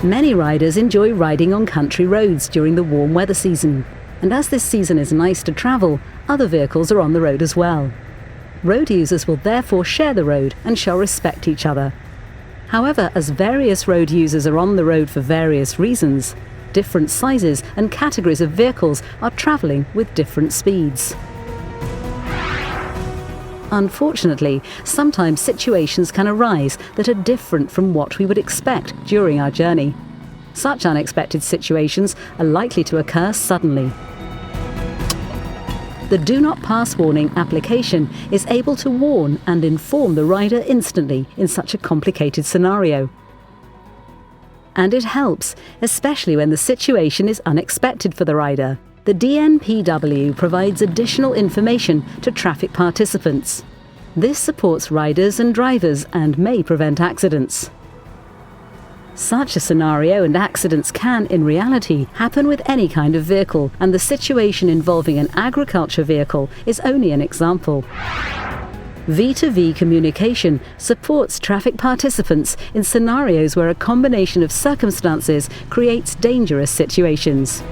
Many riders enjoy riding on country roads during the warm weather season, and as this season is nice to travel, other vehicles are on the road as well. Road users will therefore share the road and shall respect each other. However, as various road users are on the road for various reasons, different sizes and categories of vehicles are travelling with different speeds. Unfortunately, sometimes situations can arise that are different from what we would expect during our journey. Such unexpected situations are likely to occur suddenly. The Do Not Pass warning application is able to warn and inform the rider instantly in such a complicated scenario. And it helps, especially when the situation is unexpected for the rider. The DNPW provides additional information to traffic participants. This supports riders and drivers and may prevent accidents. Such a scenario and accidents can, in reality, happen with any kind of vehicle, and the situation involving an agriculture vehicle is only an example. V2V communication supports traffic participants in scenarios where a combination of circumstances creates dangerous situations.